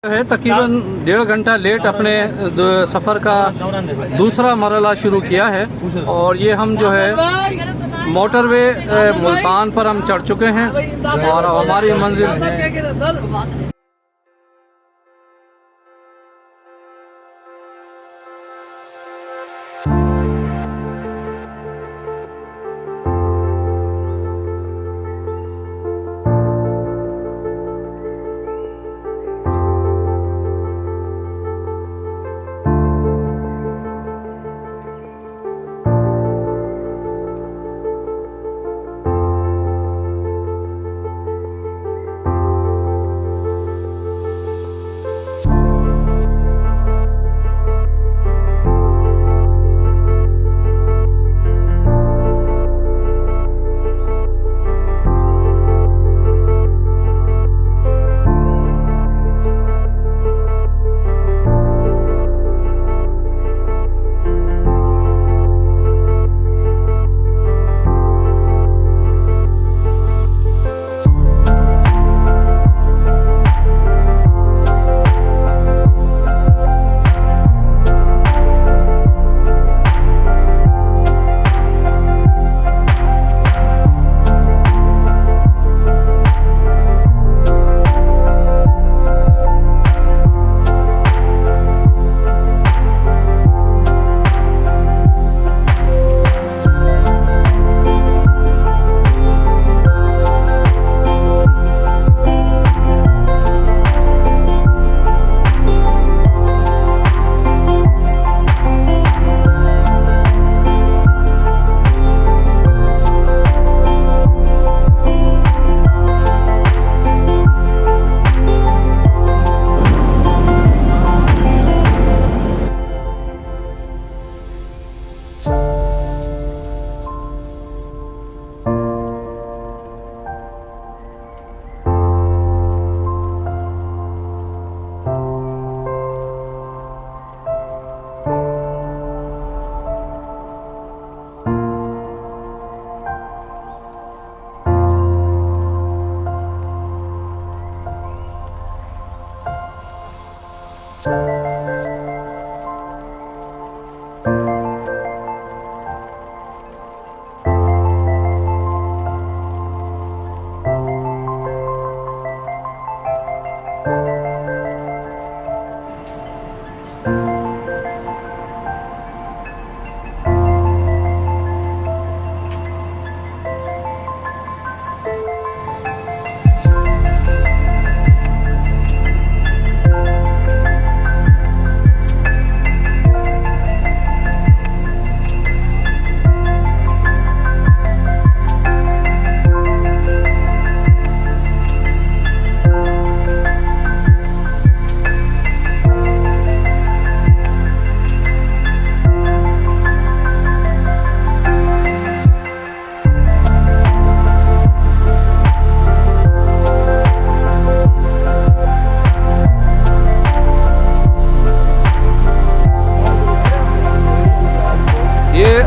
है तकरीबन 1.5 घंटा लेट अपने सफ़र का दूसरा मरहला शुरू किया है और ये हम जो है मोटरवे मुल्तान पर हम चढ़ चुके हैं और हमारी मंजिल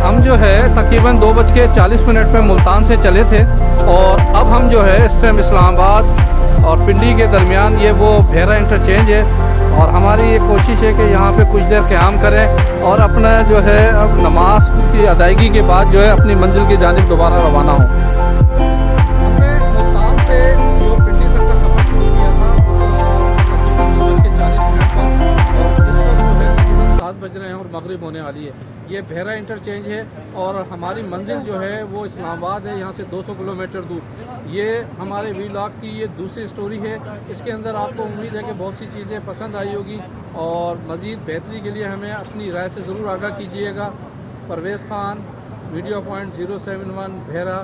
हम जो है तकरीबन 2:40 पे मुल्तान से चले थे और अब हम जो है इस टाइम इस्लामाबाद और पिंडी के दरमियान ये वो भेरा इंटरचेंज है और हमारी ये कोशिश है कि यहाँ पे कुछ देर क़याम करें और अपना जो है अब नमाज की अदायगी के बाद जो है अपनी मंजिल की जानिब दोबारा रवाना हों। हमने मुल्तान से जो पिंडी तक का सफ़र शुरू किया था तकरीबन 2:40 पर और इस वक्त जो है तकरीबन 7 बज रहे हैं और मगरिब होने वाली है। ये भेरा इंटरचेंज है और हमारी मंजिल जो है वो इस्लामाबाद है, यहाँ से 200 किलोमीटर दूर। ये हमारे वीलॉग की ये दूसरी स्टोरी है। इसके अंदर आपको उम्मीद है कि बहुत सी चीज़ें पसंद आई होगी और मज़ीद बेहतरी के लिए हमें अपनी राय से ज़रूर आगाह कीजिएगा। परवेज़ ख़ान, वीडियो पॉइंट 071 भेरा।